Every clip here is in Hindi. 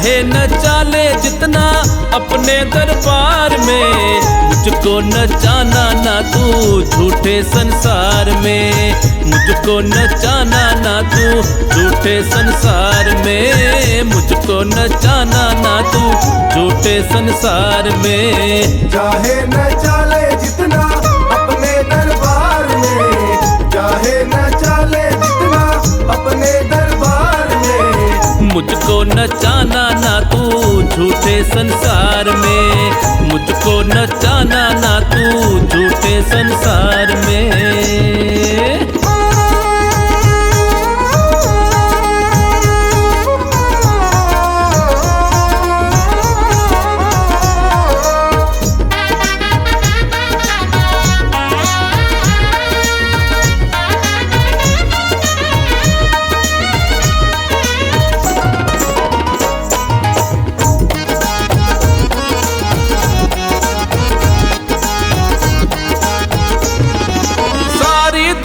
चाहे न चाले जितना अपने दरबार में, मुझको नचाना ना तू झूठे संसार में, मुझको नचाना ना तू झूठे संसार में, मुझको नचाना ना तू झूठे संसार में। चाहे न चाले जितना अपने दरबार में, चाहे न चाले जितना अपने दरबार में, मुझको नचाना ना तू झूठे संसार में, मुझको नचाना ना तू झूठे संसार में।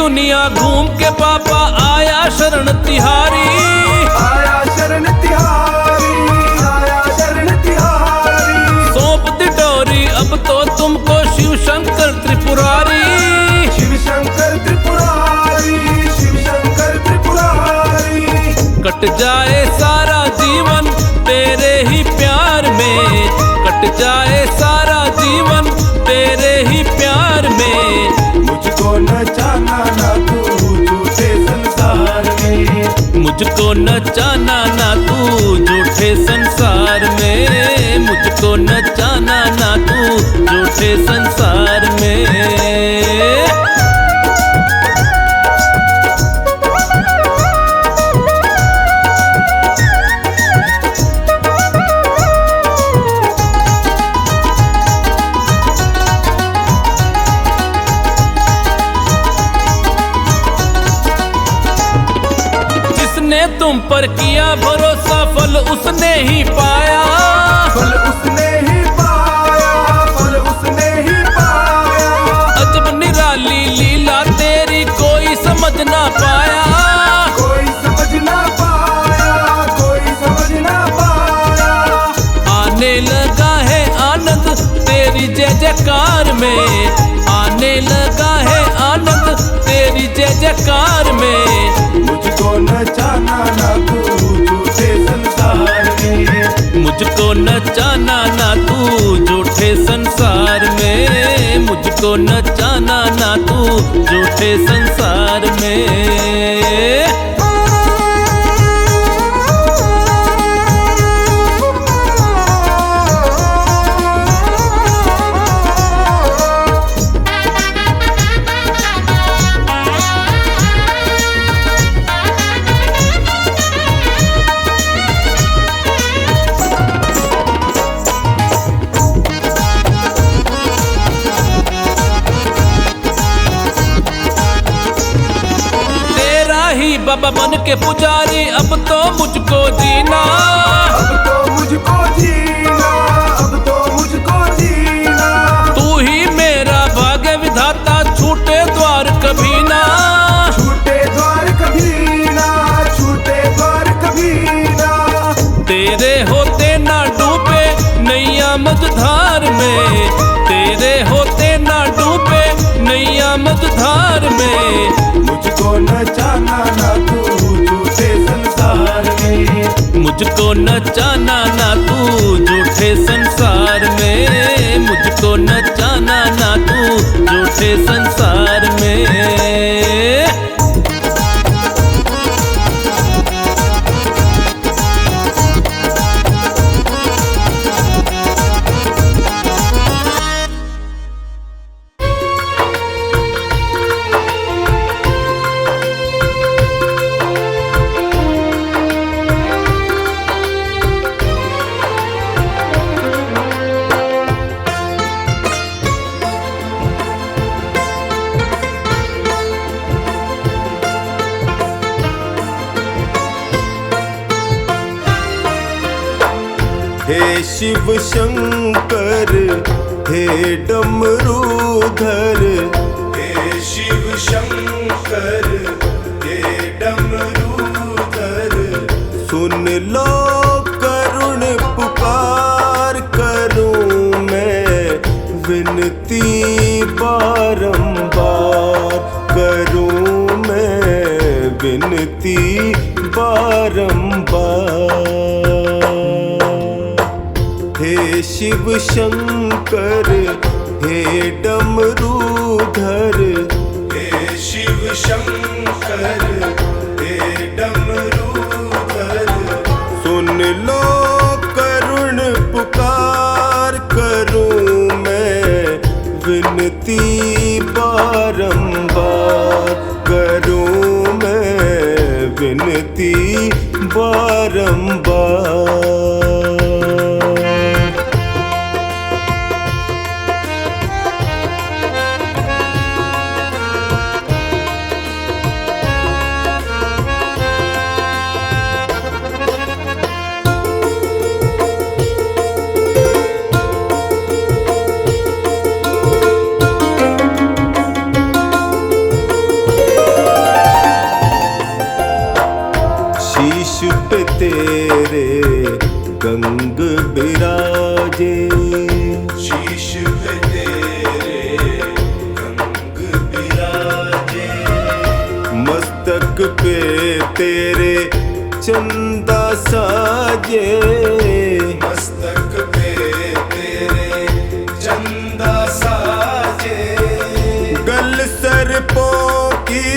दुनिया घूम के पापा आया शरण तिहारी, आया शरण तिहारी, आया शरण तिहारी। सौंप दी डोरी अब तो तुमको शिव शंकर त्रिपुरारी, शिव शंकर त्रिपुरारी, शिव शंकर त्रिपुरारी। कट जाए सारा जीवन तेरे ही प्यार में, कट जाए सारा जीवन तेरे ही प्यार में। मुझको नचाना ना तू झूठे संसार में, मुझको नचाना ना तू झूठे संसार में, मुझको नचाना ना तू झूठे संसार में। तुम पर किया भरोसा फल उसने ही पाया, फल उसने ही पाया, फल उसने ही पाया। अजब निराली लीला तेरी कोई समझ ना पाया, कोई समझ ना पाया, कोई समझ ना पाया। आने लगा है आनंद तेरी जय जयकार में, आने लगा है आनंद तेरी जय जयकार में। मुझको नचाना ना तू झूठे संसार में, मुझको नचाना ना तू झूठे संसार में, मुझको नचाना ना तू झूठे संसार में। बाबा बन के पुजारी अब तो मुझको जीना, अब तो मुझको जीना, अब तो मुझको जीना। तू ही मेरा भाग्य विधाता छूटे द्वार कभी ना, छूटे द्वार कभी ना, छूटे द्वार कभी ना। तेरे होते ना डूबे नैया मझधार में, तेरे होते ना डूबे नैया मझधार में। मुझको नचाना ना तू झूठे संसार में, मुझको नचाना ना तू झूठे संसार में, मुझको नचाना ना तू झूठे संसार में। हे शिव शंकर हे डमरूधर, हे शिव शंकर हे डमरूधर। सुन लो करुण विनती बारंबार करूं मैं, विनती बारंबार। हे शिव शंकर हे डमरूधर, हे शिव शंकर हे डमरूधर, सुन लो करुण पुकार करूं मैं, विनती बारंबार करूं मैं, विनती बारंबार। शीश पे तेरे गंग बिराजे, शीश पे तेरे गंग बिराजे, मस्तक पे तेरे चंदा साजे, मस्तक पे तेरे चंदा साजे, गल सर्पों की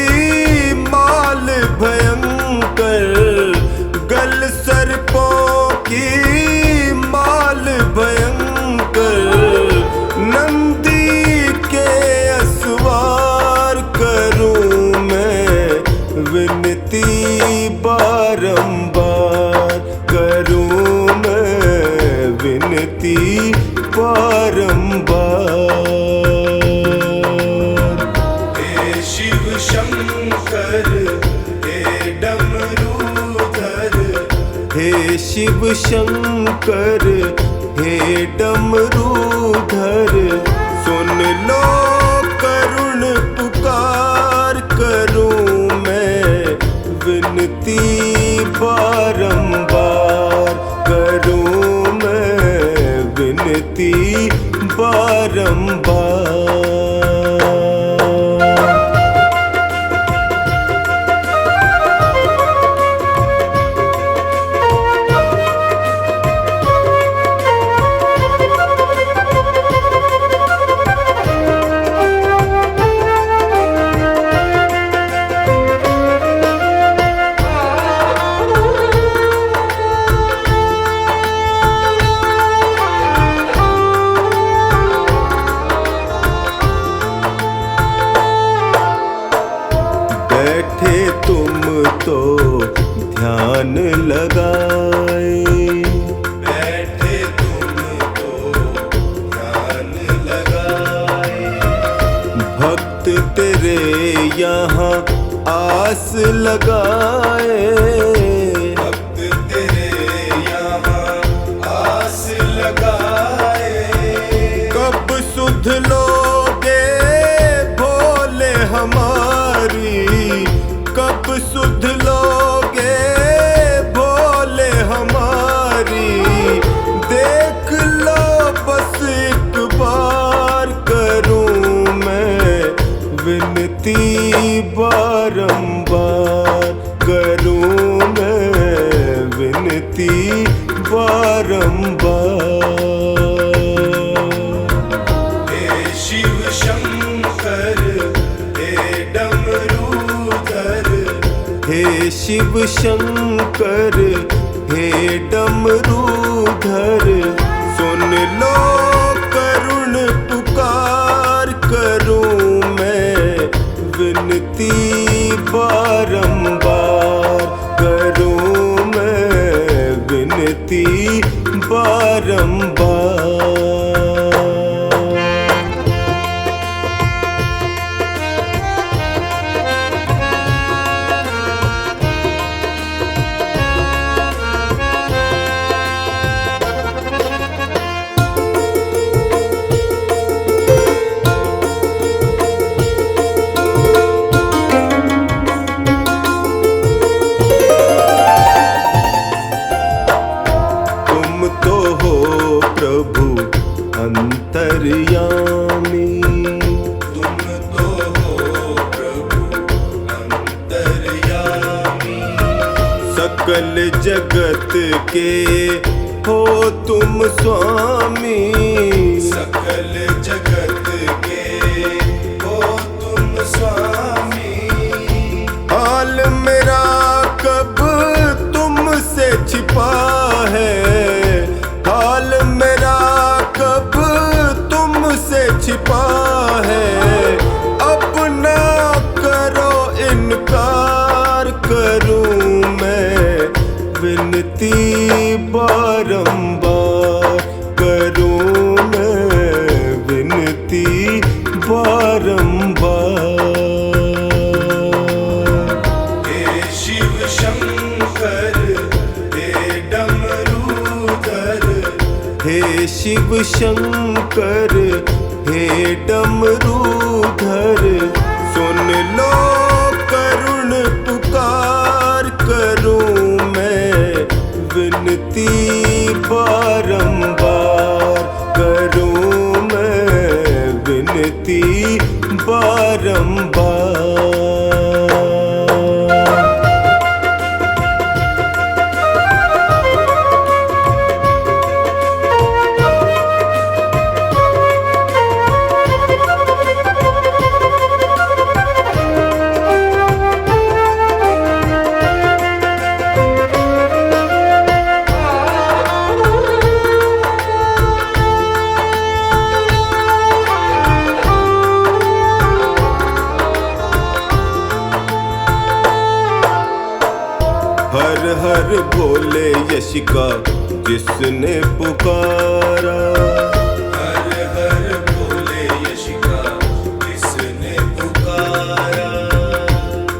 माल भयंकर, गल सर्पों की माल भयंकर, नंदी के असवार करूं मैं, विनती बारंबार करूं मैं, विनती बारंबार। हे शिव शंकर हे डमरूधर, हे शिव शंकर हे डमरूधर, सुन लो करुण पुकार करूं मैं, विनती बारंबार करूं मैं, विनती बारंबार। बैठे तुम तो ध्यान लगाए, बैठे तुम तो ध्यान लगाए, भक्त तेरे यहाँ आस लगाए, भक्त तेरे यहाँ आस लगाए, कब सुध लोगे भोले हमारी, कब सुध लोगे भोले हमारी, देख लो बस एक बार करूं मैं, विनती बारंबार करूं मैं, विनती बारंबार। हे शिव शंकर हे डमरूधर, हे शिव शंकर हे डमरूधर, सुन लो करुण पुकार करूं मैं, विनती बारंबार करूं मैं, विनती बारंबार। जगत के हो तुम स्वामी, सकल जगत के हो तुम स्वामी। हाल मेरा कब तुमसे छिपा है, हाल मेरा कब तुमसे छिपा है। अपना करो इनकार, करूं मैं विनती बारंबार, करूं मैं विनती बारंबार। हे शिव शंकर हे डमरूधर, हे शिव शंकर हे डमरूधर, सुन लो करुण पुकार, करूं मैं विनती बारंबार, करूं मैं विनती बारंबार। हर हर भोले यश का जिसने पुकारा, हर हर भोले यश का जिसने पुकारा।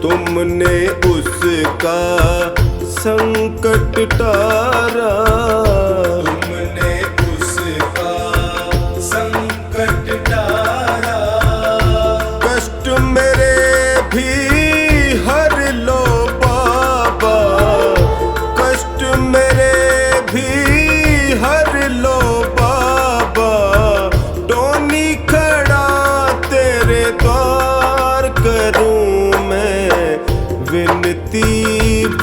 तुमने उसका संकट टारा, तुमने उसका संकट टारा। कष्ट मेरे भी हर लो बाबा, कष्ट मेरे भी हर लो बाबा। टोनी खड़ा तेरे द्वार, करूं मैं विनती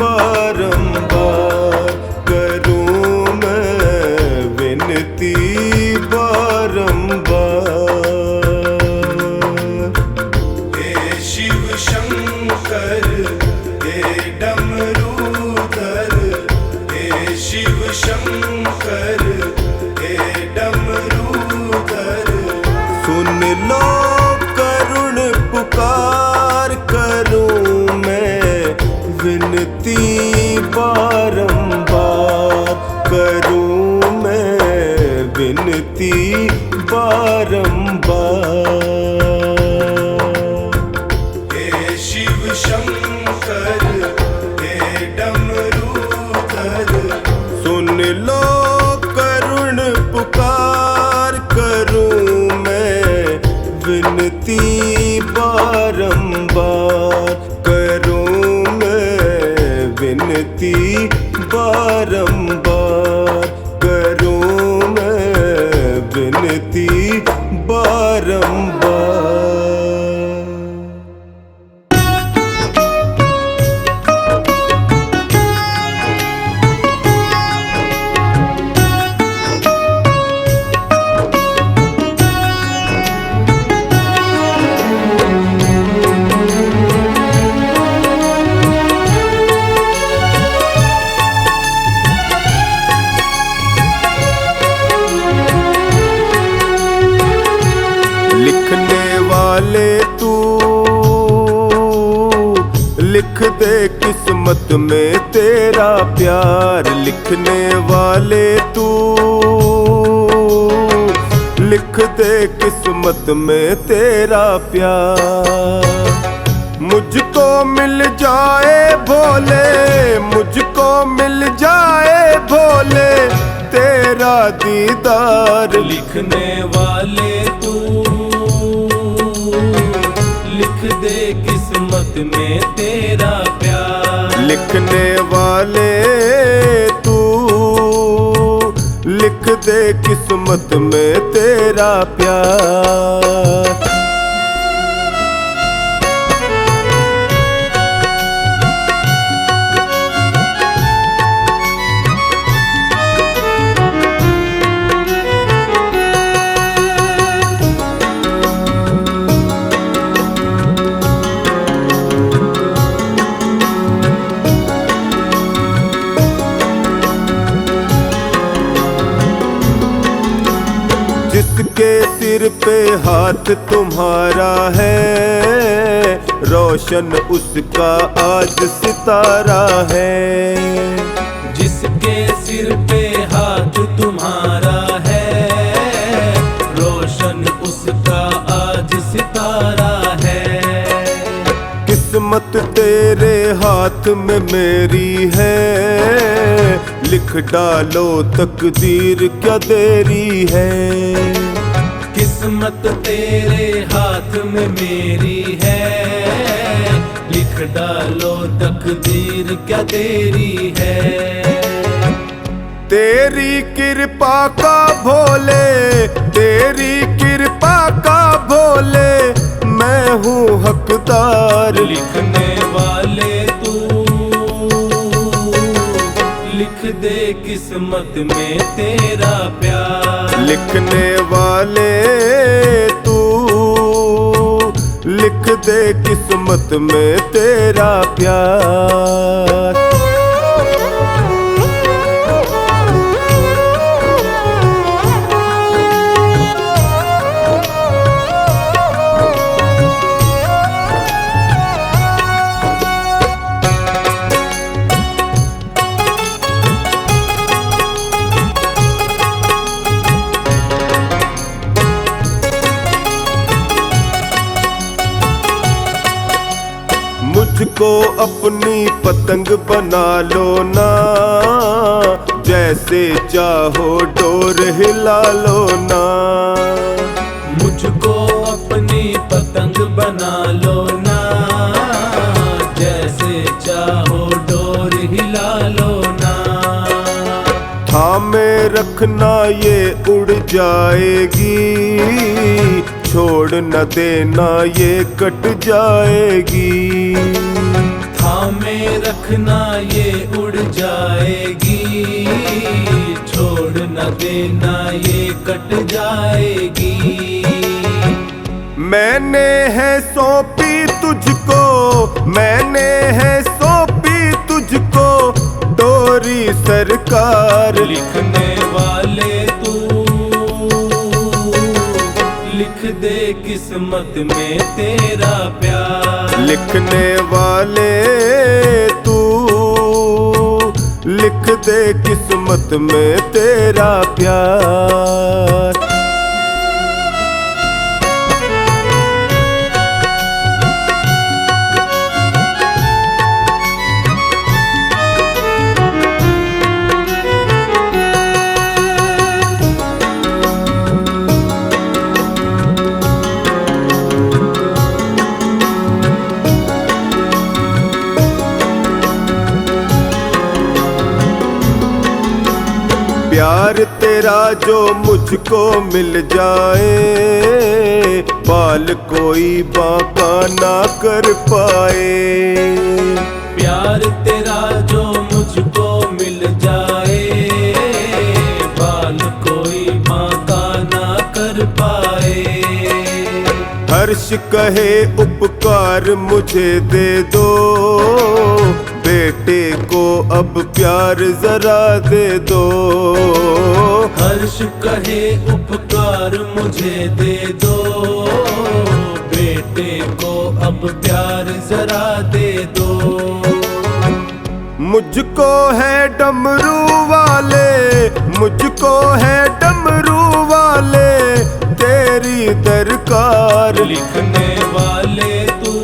बारंबार, करूं मैं विनती बारंबार। हे शिव शंकर हे डमरूधर, हे शिव शंकर हे डमरूधर। सुन लो करुण पुकार, करूं मैं विनती बारंबार, करूं मैं विनती बारंबार। हे शिव शंकर हे डमरूधर। सुन लो करुण पुकार, करूं मैं विनती बारंबार, करूं मैं विनती बारंबार, करूं मैं विनती बारंबार। लिखने वाले तू लिख दे किस्मत में तेरा प्यार, लिखने वाले तू लिख दे किस्मत में तेरा प्यार। मुझको मिल जाए भोले, मुझको मिल जाए भोले तेरा दीदार। लिखने वाले तू लिख दे किस्मत में तेरा प्यार, लिखने वाले तू लिख दे किस्मत में तेरा प्यार। सिर पे हाथ तुम्हारा है, रोशन उसका आज सितारा है। जिसके सिर पे हाथ तुम्हारा है, रोशन उसका आज सितारा है। किस्मत तेरे हाथ में मेरी है, लिख डालो तकदीर क्या देरी है। किस्मत तेरे हाथ में मेरी है, लिख डालो तकदीर क्या देरी है। तेरी कृपा का भोले, तेरी कृपा का भोले, मैं हूँ हकदार। लिखने वाले तू लिख दे किस्मत में तेरा प्यार। लिखने वाले तू लिख दे किस्मत में तेरा प्यार। मुझको अपनी पतंग बना लो ना, जैसे चाहो डोर हिला लो ना। मुझको अपनी पतंग बना लो ना, जैसे चाहो डोर हिला लो ना। थामे रखना ये उड़ जाएगी, छोड़ न देना ये कट जाएगी। थामे रखना ये उड़ जाएगी, छोड़ न देना ये कट जाएगी। मैंने है सौंपी तुझको, मैंने है सौंपी तुझको डोरी सरकार। लिखने वाले तू लिख दे किस्मत में तेरा प्यार। लिखने वाले तू लिख दे किस्मत में तेरा प्यार। प्यार तेरा जो मुझको मिल जाए, बाल कोई बांका ना कर पाए। प्यार तेरा जो मुझको मिल जाए, बाल कोई बांका ना कर पाए। हर्ष कहे उपकार मुझे दे दो, बेटे को अब प्यार जरा दे दो। हर्ष कहे उपकार मुझे दे दो, बेटे को अब प्यार जरा दे दो। मुझको है डमरू वाले, मुझको है डमरू वाले तेरी दरकार। लिखने वाले तू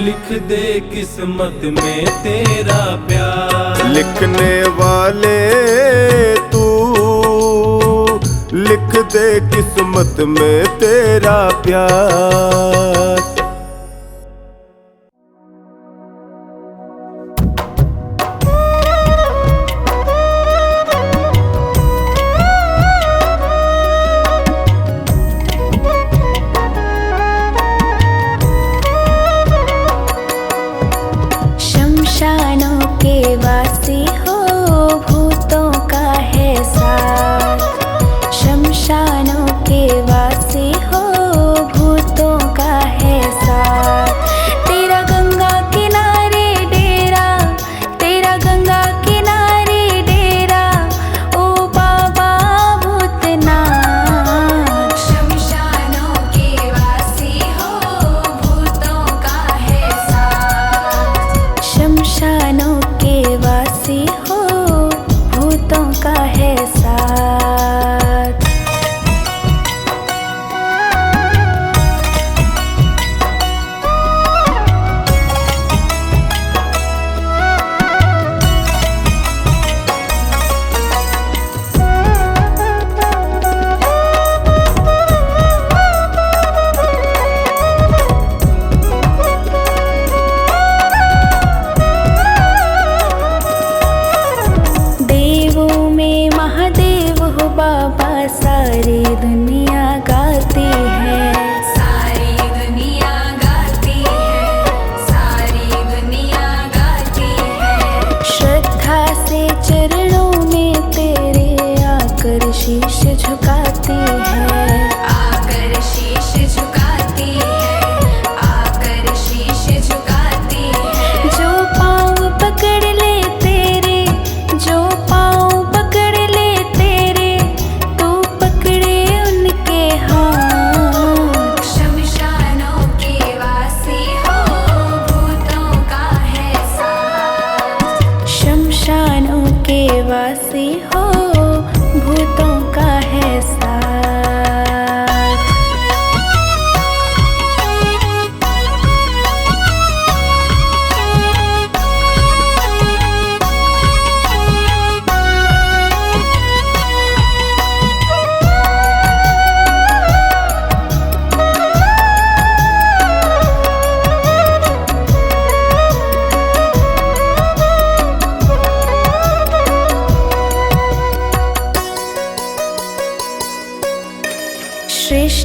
लिख दे किस्मत में तेरा प्यार। लिखने वाले तू लिख दे किस्मत में तेरा प्यार। शमशानों के वासी हो, भूतों का है साथ। शमशानों के वासी हो, भूतों का है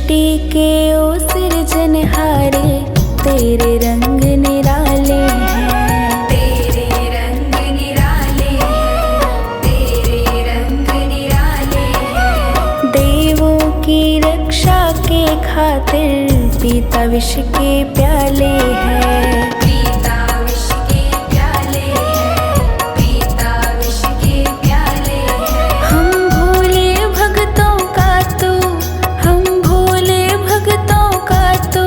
सृष्टि के ओ सृजनहारे तेरे रंग निराले हैं, तेरे रंग निराले हैं, तेरे रंग निराले हैं। देवों की रक्षा के खातिर पीता विष के प्याले हैं, पीता विष के प्याले हैं, पीता विष के प्याले हैं। हम भोले भक्तों का तू, हम भोले भक्तों का तू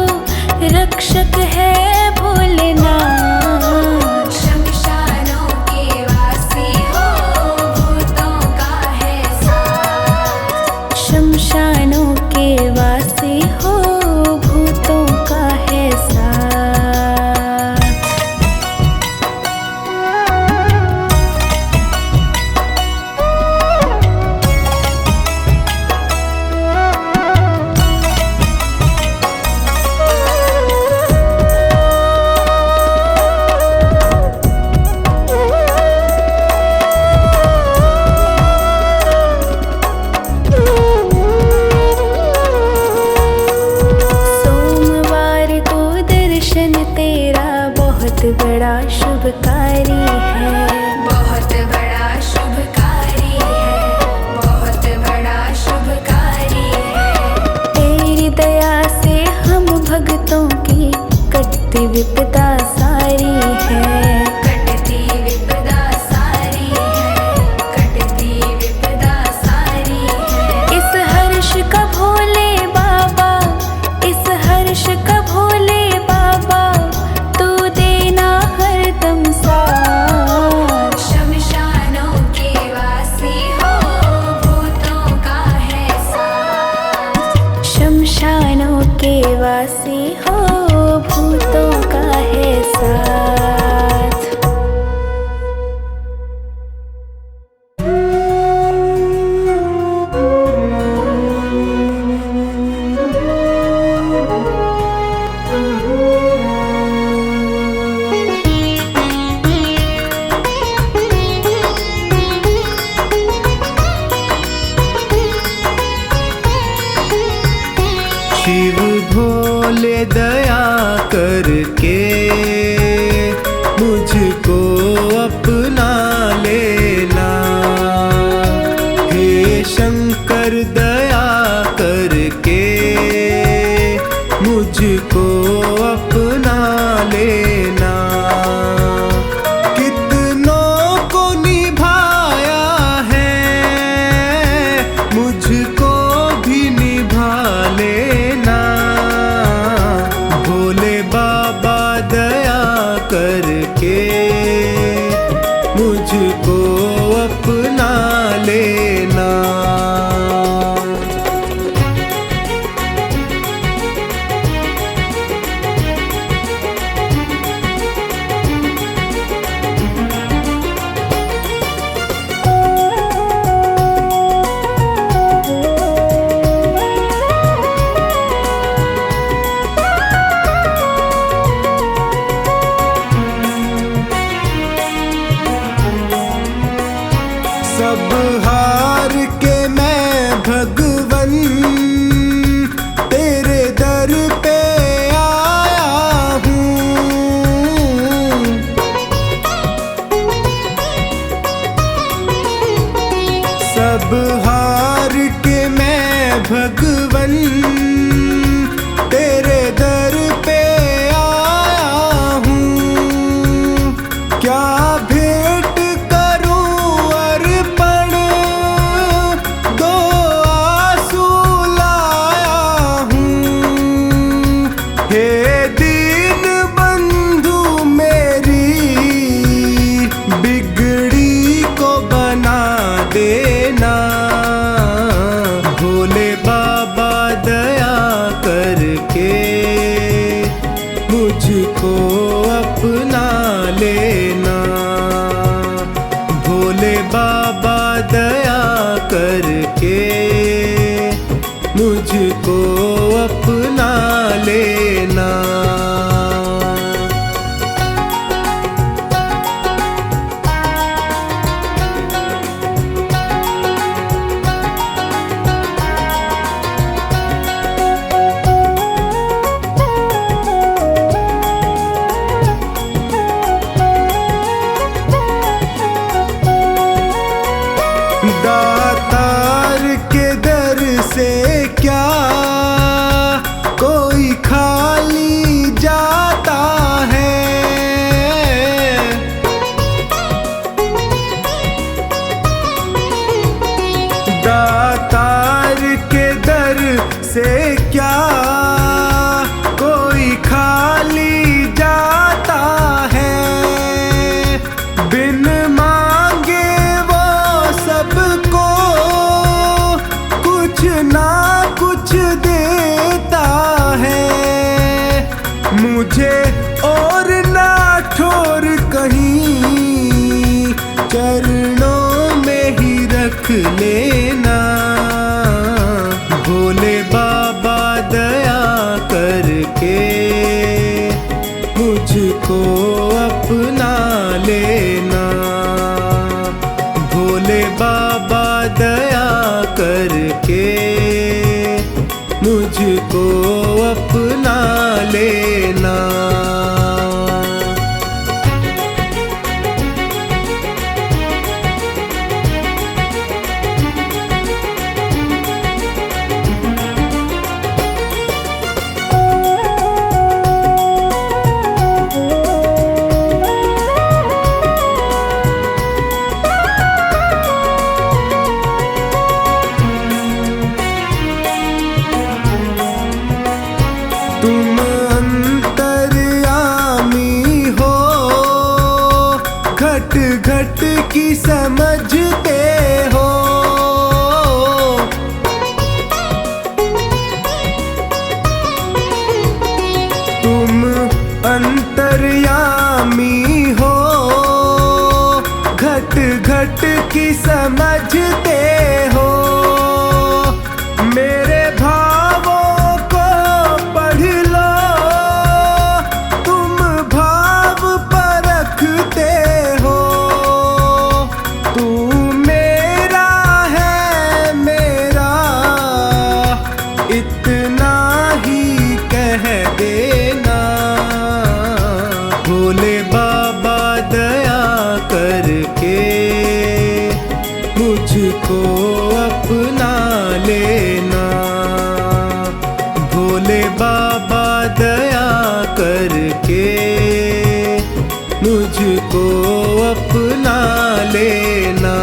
रक्षक है भोलेनाथ। शमशानों के वासी हो भूतों का है साथ, शमशानों के वासी हो भूतों का है साथ। सोमवार को दर्शन तेरा बहुत बड़ा शुभकारी है, बहुत बड़ा शुभकारी है, बहुत बड़ा शुभकारी है। तेरी दया से हम भक्तों की कटती विपदा सारी है, कटती विपदा सारी है, कटती विपदा सारी है। इस हर्ष का भोले बाबा, इस हर्ष का भोले बाबा तू देना हरदम साथ। शमशानों के वासी हो भूतों का है साथ, शमशानों के वासी हो भूतों का है साथ। शिव भोले दया करके मुझको अपना लेना, हे शंकर दया करके मुझको अपना लेना। कितनों को निभाया है मुझको भी निभा लेना, भोले बाबा दया करके मुझको अपना लेना। सब हार के मैं भगवन तेरे दर पे आया हूँ। सब हार के मैं भगवन तेरे दर पे आया हूँ। क्या भेंट करूं अर्पण दो आंसू लाया हूँ। हे दीन बंधु मेरी बिगड़ी को बना देना, भोले बाबा दया करके मुझको अपना लेना, भोले बाबा दया करके मुझको अपना लेना। क्या कोई खाली जाता है, बिन मांगे वो सबको कुछ ना कुछ देता है। मुझे और ना छोड़ कहीं, चरणों में ही रख लेना। भोले बाबा दया करके मुझको अपना लेना। भोले बाबा दया करके मुझको अपना लेना। तुम अंतर्यामी हो, घट घट की समझते हो। तुम अंतर्यामी हो, घट घट की समझते हो। मेरे भावों को पढ़ लो, तुम भाव परखते हो। तू मेरा है मेरा, इतना ही कह देना। भोले बाबा दया करके मुझको अपना लेना। भोले बाबा दया करके मुझको अपना लेना।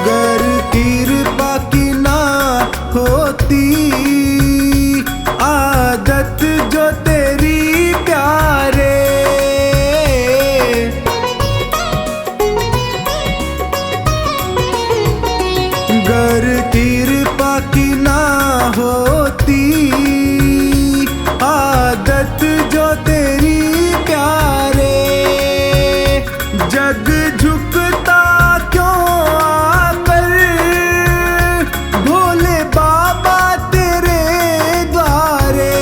गर कृपा की ना होती, आदत जो तेरी प्यारे। गर कृपा की ना होती, आदत जो तेरी प्यारे। जग झुकता क्यों आकर, भोले बाबा तेरे द्वारे।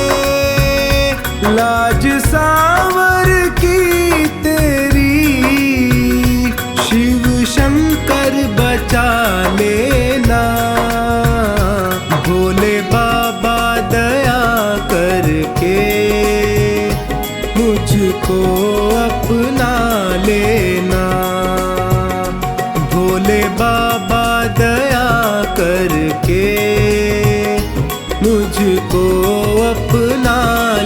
लाज सांवर की तेरी, शिव शंकर बचा लेना। भोले बाबा दया करके मुझको अपना लेना। भोले बाबा दया करके मुझको अपना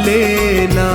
लेना।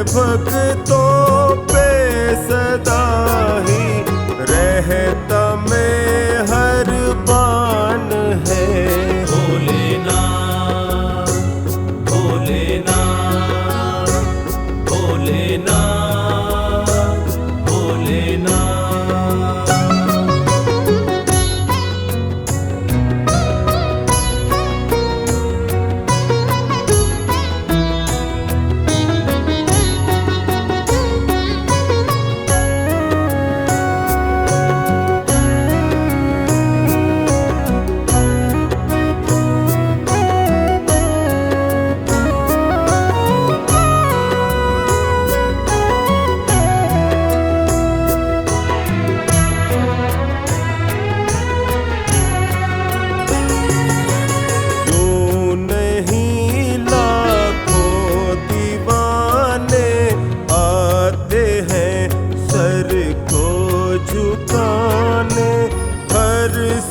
भक्तों पे सदा ही रहता मेहरबान है। भोलेनाथ भोलेनाथ भोलेनाथ भोलेनाथ।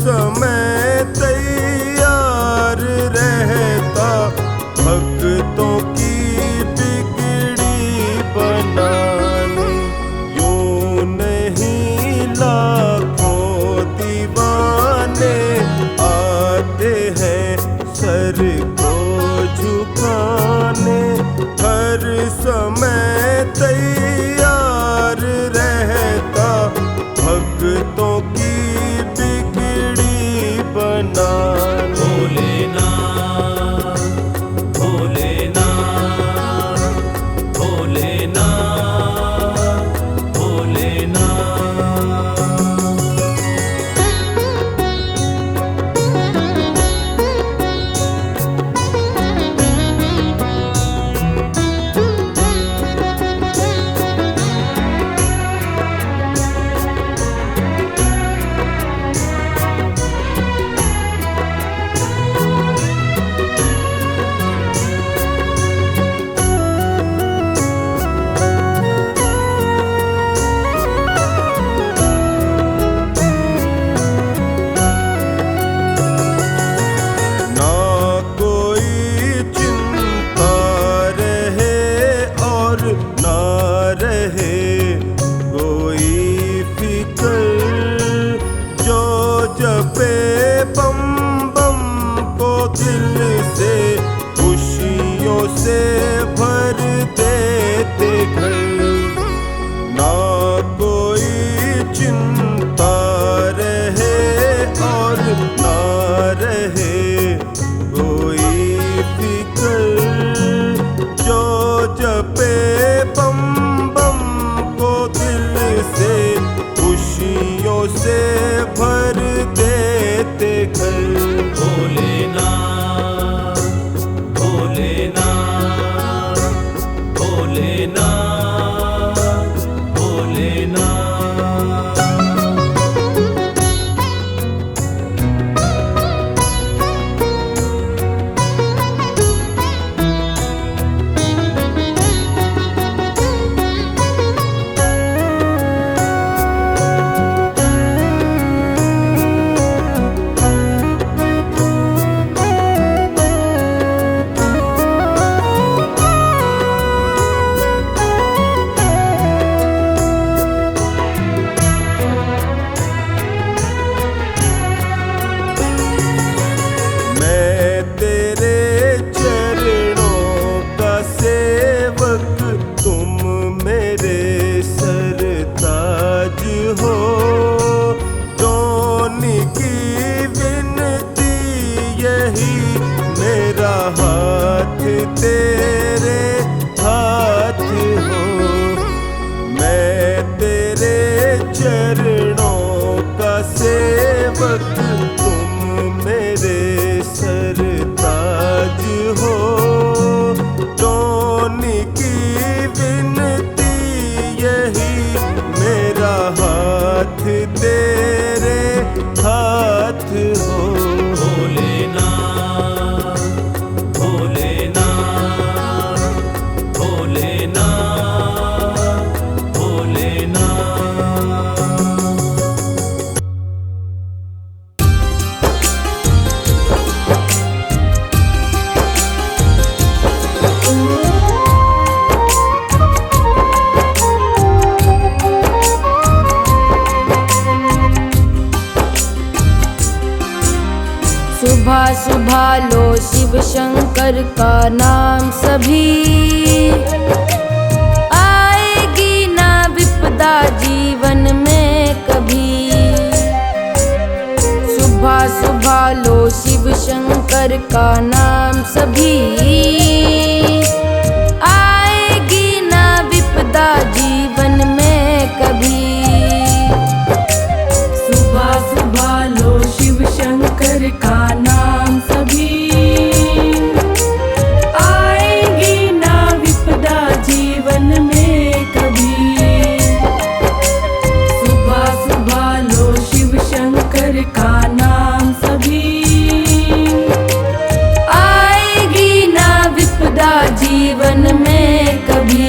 समय तैयार रहता भक्तों की बिगड़ी बनाने। यूं नहीं लाखों दीवाने आते हैं सर को झुकाने। हर समय तैयार रहता भक्तों की बनाने। भोलेनाथ भोलेनाथ भोलेनाथ भोलेनाथ। जपे बम बम को दिल से खुशियों से भर देते घर। ना कोई चिंता रहे और ना रहे कोई फिक्र। जो जपे बम बम को दिल से खुशियों से भर देते घर। भोलेनाथ भोलेनाथ भोलेनाथ भोलेनाथ। हाथ तेरे हाथ हो। मैं तेरे चरणों का सेवक तुम मेरे सरताज हो। रोने की विनती यही मेरा हाथ तेरे हाथ हो। भोलेनाथ भोलेनाथ शिव शंकर का नाम सभी, आएगी ना विपदा जीवन में कभी। सुबह सुबह लो शिव शंकर का नाम सभी, आएगी ना विपदा जीवन में कभी। सुबह सुबह लो शिव शंकर का नाम सभी, आएगी ना विपदा जीवन में कभी। सुबह सुबह लो शिव शंकर का नाम सभी, आएगी ना विपदा जीवन में कभी।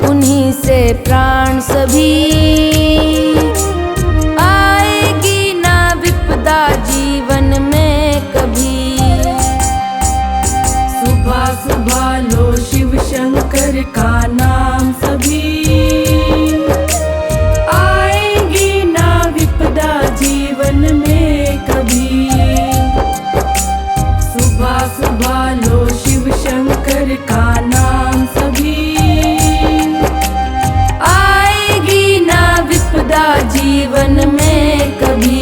उन्हीं से प्राण सभी, आएगी ना विपदा जीवन में कभी। सुबह सुबह लो शिव शंकर का नाम सभी, आएगी ना विपदा जीवन में कभी। सुबह सुबह लो शिव शंकर का नाम सभी, आएगी ना विपदा जीवन में कभी।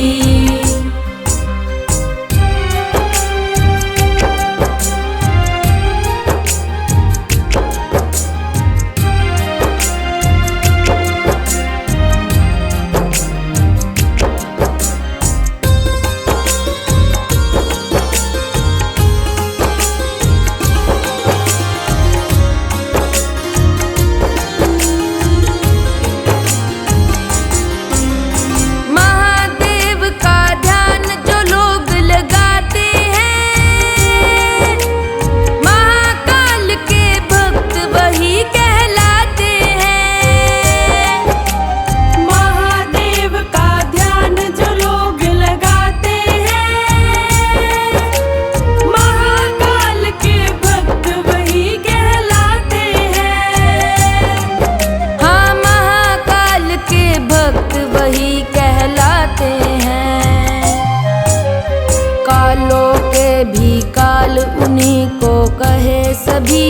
काल उन्हीं को कहे सभी,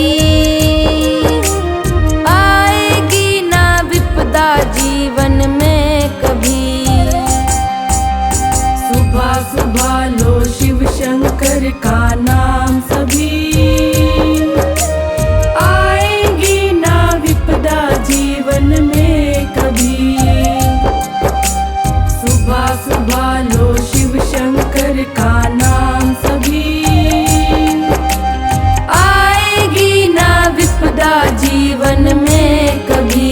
आएगी ना विपदा जीवन में कभी। सुबह सुबह लो शिव शंकर का नाम सभी, आएगी ना विपदा जीवन में कभी। सुबह सुबह लो शिव शंकर का नाम सभी, आएगी ना विपदा जीवन में कभी।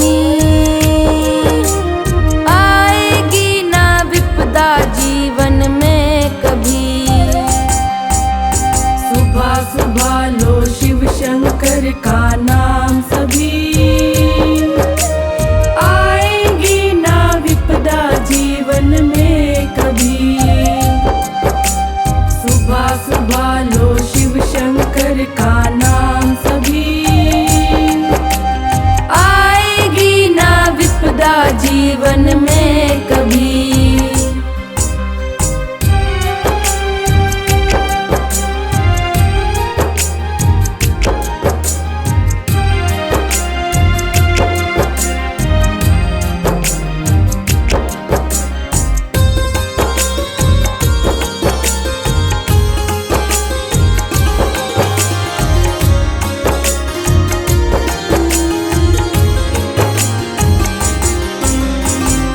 जमी, आएगी ना विपदा जीवन में कभी। सुबह सुबह लो शिव शंकर का नाम सभी, आएगी ना विपदा जीवन में कभी। सुबह सुबह लो शिव शंकर का नाम सभी, आएगी ना विपदा जीवन में कभी।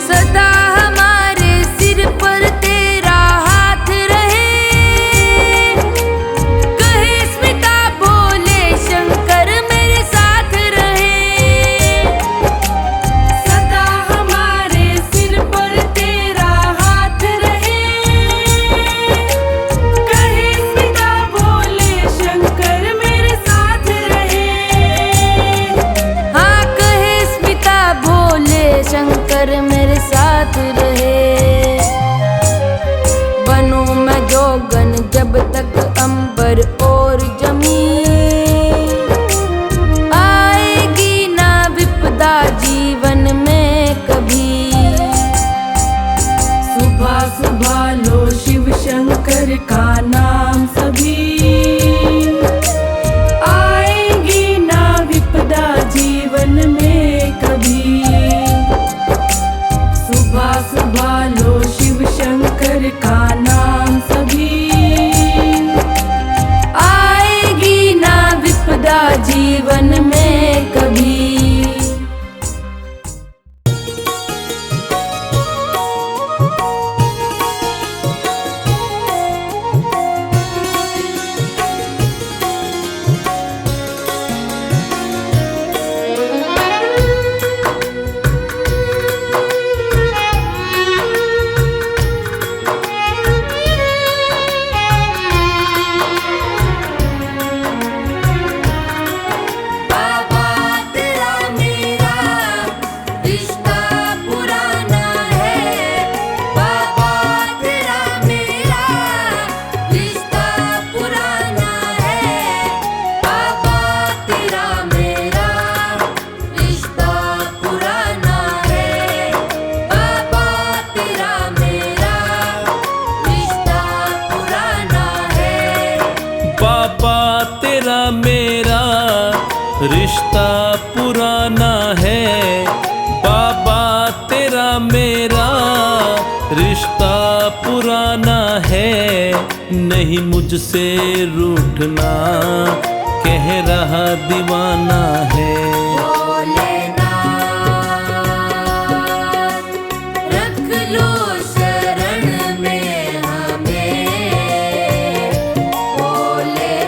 सदा हमारे सिर पर तेरा हाथ रहे, कहे स्मिता बोले शंकर मेरे साथ रहे। सदा हमारे सिर पर तेरा हाथ रहे, कहे स्मिता बोले शंकर मेरे साथ रहे। हाँ कहे स्मिता बोले शंकर मेरे साथ रहे। बनूं मैं जोगन जब तक अंबर और जमी, आएगी ना विपदा जीवन में कभी। सुबह सुबह लो शिव शंकर का नाम सभी, आएगी ना विपदा जीवन में कभी। सुबह सुबह लो शिव शंकर का नाम सभी, आएगी ना विपदा जीवन में कभी। रिश्ता पुराना है, बाबा तेरा मेरा रिश्ता पुराना है। नहीं मुझसे रूठना कह रहा दीवाना है। रख लो शरण में हमें, भोलेनाथ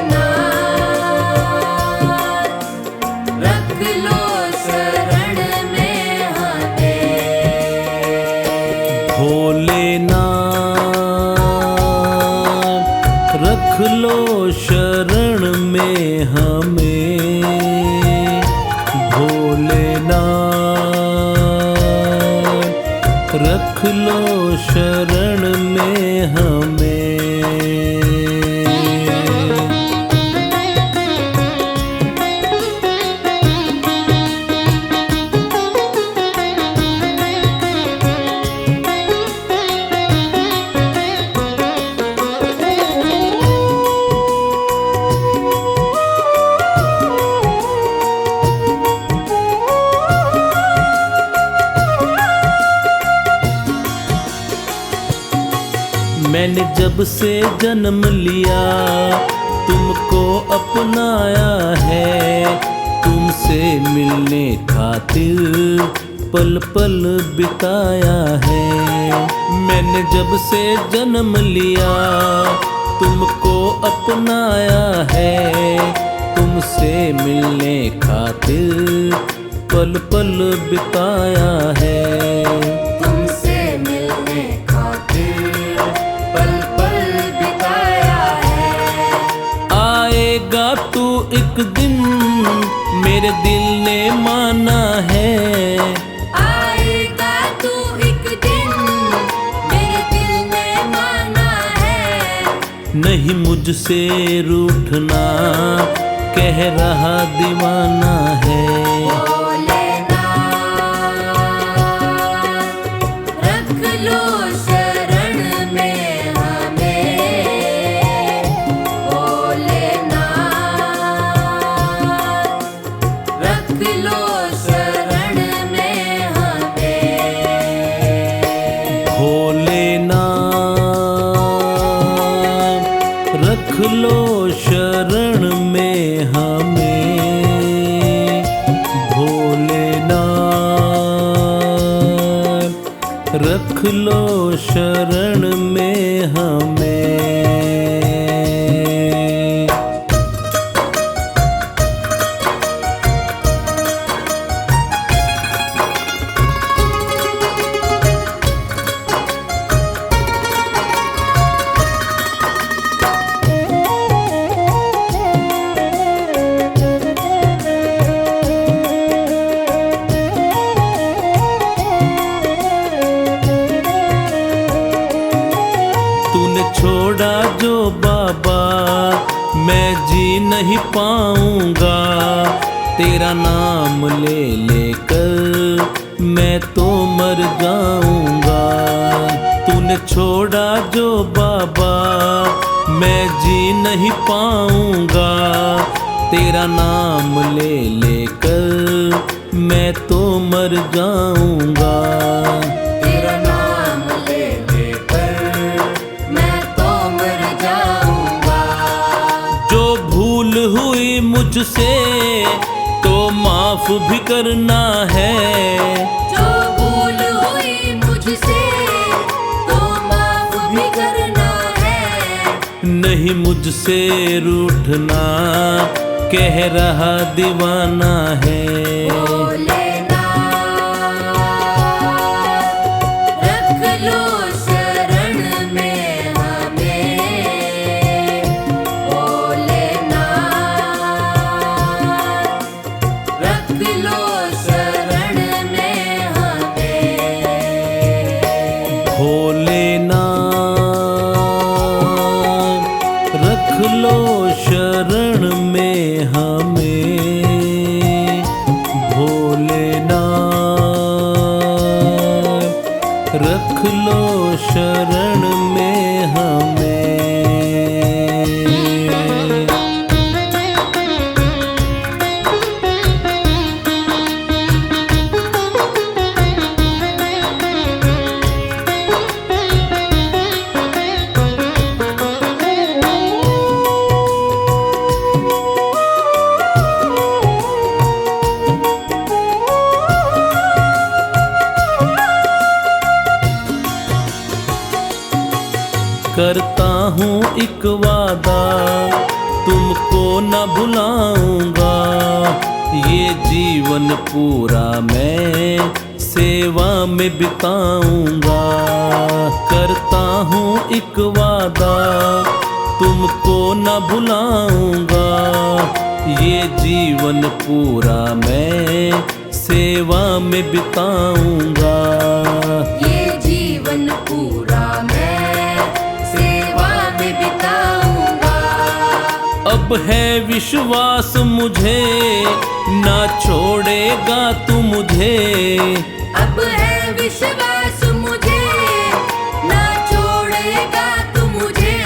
रख लो शरण में हमें। भोलेनाथ रख लो शरण में हमें, भोलेनाथ रख लो शरण में हमें। मैंने जब से जन्म लिया तुमको अपनाया है, तुमसे मिलने खातिर पल पल बिताया है। मैंने जब से जन्म लिया तुमको अपनाया है, तुमसे मिलने खातिर पल पल बिताया है। तुमसे मिलने खातिर पल पल बिताया है। आएगा तू एक दिन मेरे दिल ने माना है। आएगा तू एक दिन मेरे दिल ने माना है। नहीं मुझसे रूठना कह रहा दीवाना है। रख लो शरण में हमें, भोलेनाथ। रख लो शरण में हमें, भोलेनाथ। रख लो शरण में हमें, भोलेनाथ। रख लो शरण में हमें। तूने छोड़ा जो बाबा मैं जी नहीं पाऊंगा। तेरा नाम ले लेकर मैं तो मर जाऊंगा। तूने छोड़ा जो बाबा मैं जी नहीं पाऊंगा। तेरा नाम ले लेकर मैं तो मर जाऊंगा। तेरा नाम ले लेकर मैं तो मर जाऊंगा। जो भूल हुई मुझसे तो माफ भी करना है। जो भूल हुई मुझसे तो माफ भी करना है। नहीं मुझसे रूठना कह रहा दीवाना है। भोलेनाथ। रख लो शरण में हमें, भोलेनाथ। रख लो शरण में हमें, भोलेनाथ। रख लो शरण में हमें, भोलेनाथ। रख लो शरण में हमें। करता हूँ एक वादा तुमको न भुलाऊंगा। ये जीवन पूरा मैं सेवा में बिताऊंगा। करता हूँ एक वादा तुमको न भुलाऊंगा। ये जीवन पूरा मैं सेवा में बिताऊंगा। ये जीवन पूरा मैं सेवा में बिताऊंगा। अब है विश्वास मुझे ना छोड़ेगा तू मुझे। अब है विश्वास मुझे ना छोड़ेगा तू मुझे।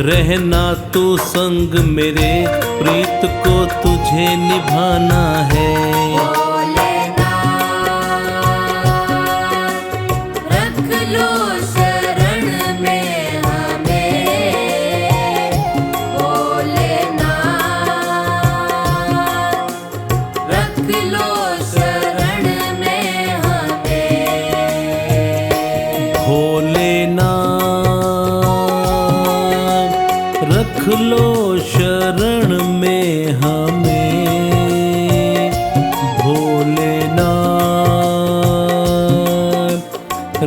रहना तू संग मेरे प्रीत को तुझे निभाना है। भोलेनाथ। रख लो शरण में हमें, भोलेनाथ। रख लो शरण में हमें, भोलेनाथ। रख लो शरण में हमें, भोले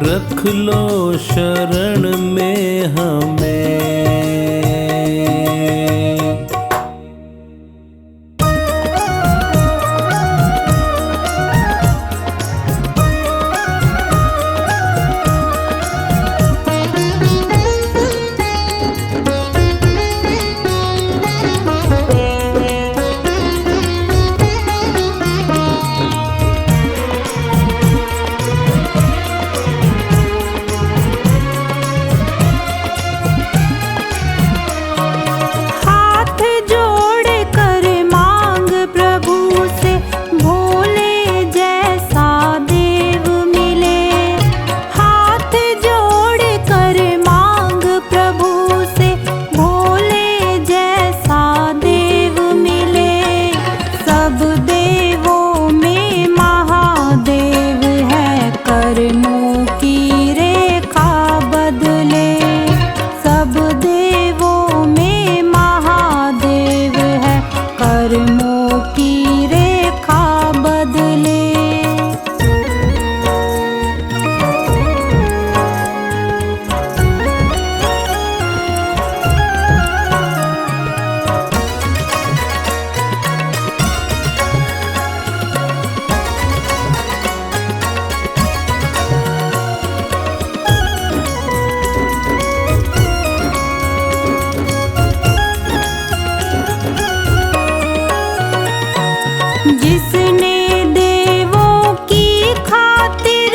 रख लो शरण में हमें। जिसने देवों की खातिर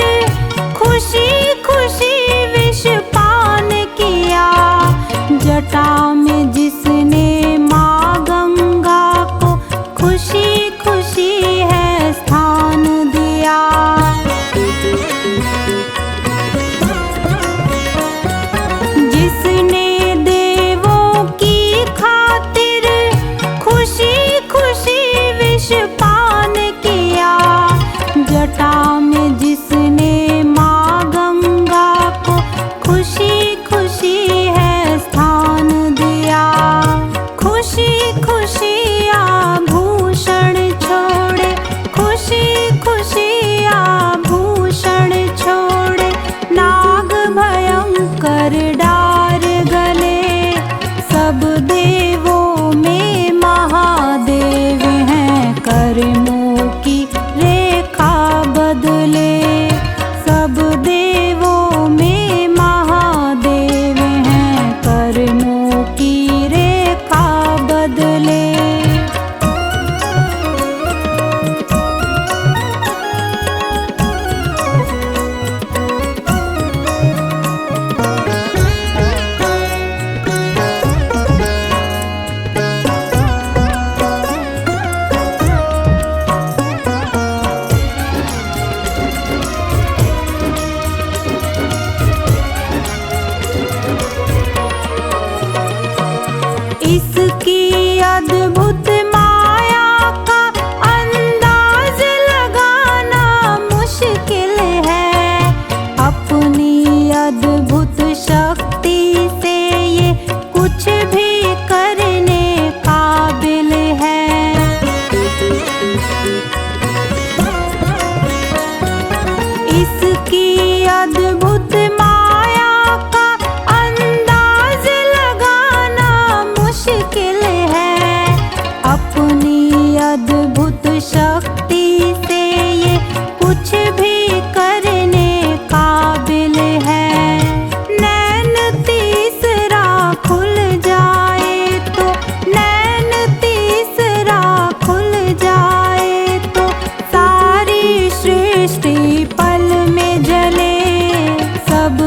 खुशी खुशी विष पान किया, जटा में जिसने माँ गंगा को खुशी खुशी है स्थान दिया। जिसने देवों की खातिर खुशी खुशी विष पान किया, जटा में जिसने माँ गंगा को खुशी खुशी है स्थान दिया। खुशी खुशी आभूषण छोड़े, खुशी खुशी आभूषण छोड़े, नाग भयंकर डार गले, सब देवों में महादेव हैं कर्मों की रेखा बदले। सब देवों में महादेव हैं कर्मों की रेखा बदले। इसकी अद्भुत माया का अंदाज लगाना मुश्किल है, अपनी अद्भुत शक्ति से ये कुछ भी करने काबिल है। इसकी अद्भुत माया का अंदाज लगाना मुश्किल है, अपनी अद्भुत शक्ति से ये कुछ भी करने काबिल है। नैन तीसरा खुल जाए तो, नैन तीसरा खुल जाए तो, सारी सृष्टि पल में जले। सब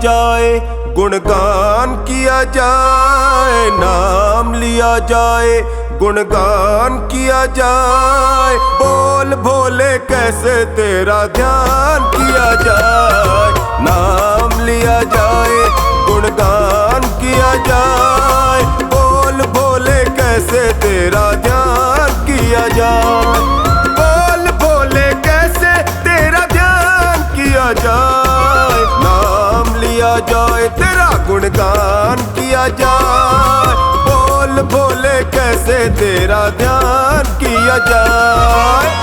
जाए, गुणगान किया जाए, नाम लिया जाए, गुणगान किया जाए। बोल भोले कैसे तेरा ध्यान किया जाए, नाम लिया जाए, गुणगान किया जाए। बोल भोले कैसे तेरा ध्यान किया जाए, बोल भोले कैसे तेरा ध्यान किया जाए। नाम लिया जाए, तेरा गुणगान किया जाए। बोल भोले कैसे तेरा ध्यान किया जाए।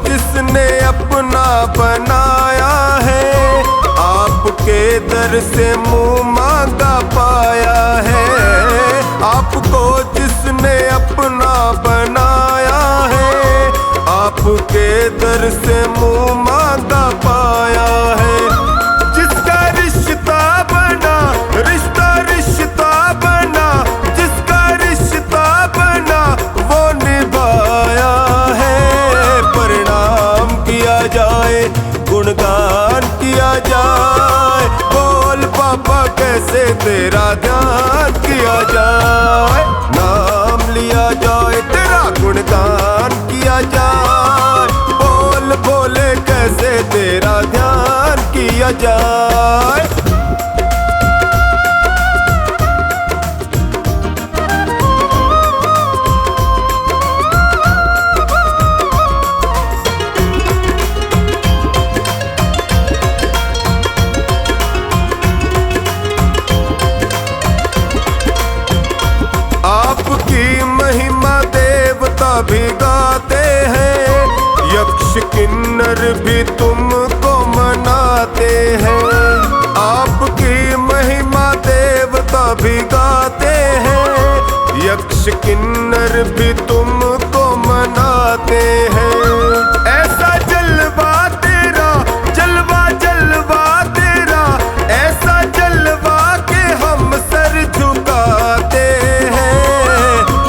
जिसने अपना बनाया है, आपके दर से मुंह मांगा पाया है। आपको जिसने अपना बनाया है, आपके दर से मुंह मांगा पाया है। जिसका रिश्ता बना, रिश्ता रिश्ता बना, जिसका रिश्ता बना वो निभाया है। जाए, गुणगान किया जाए। बोल पापा कैसे तेरा ध्यान किया जाए, नाम लिया जाए, तेरा गुणगान किया जाए। बोल भोले कैसे तेरा ध्यान किया जाए। आपकी महिमा देवता भी गाते हैं, यक्ष किन्नर भी तुमको मनाते हैं। आपकी महिमा देवता भी गाते हैं, यक्ष किन्नर भी तुमको मनाते हैं। ऐसा जलवा तेरा, जलवा जलवा तेरा, ऐसा जलवा के हम सर झुकाते हैं।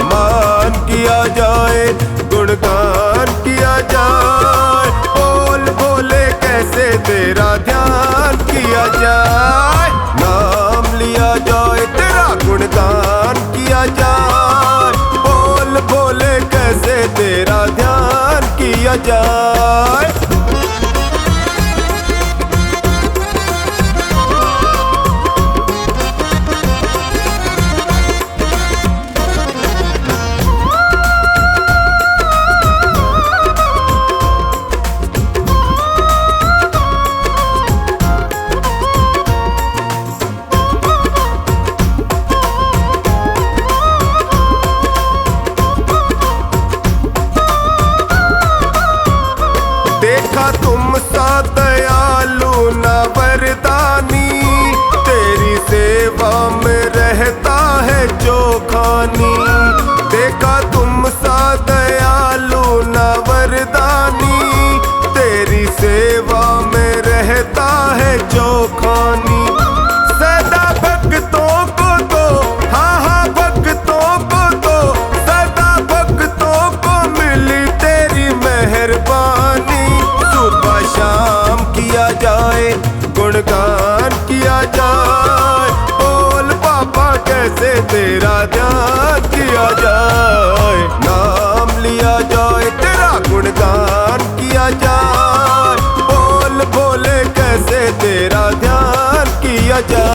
मान किया जाए, गुणगान किया जाए। बोल भोले कैसे तेरा ध्यान किया जाए, नाम लिया जाए, तेरा गुणगान किया जाए। बोल भोले कैसे तेरा ध्यान किया जाए। देखा तुम सा दयालु न वरदानी, तेरी सेवा में रहता है जो खानी। देखा तुम सा दयालु न वरदानी, तेरी सेवा में रहता है जो खानी। सदा भक्तों को दो, हाँ हाँ भक्तों को दो, सदा भक्तों को मिली तेरी मेहरबानी। सुबह शाम किया जाए, गुणगान किया जाए। बोल पापा कैसे तेरा ध्यान किया जाए, नाम लिया जाए, तेरा गुणगान किया जाए। बोल भोले कैसे तेरा ध्यान किया जाए।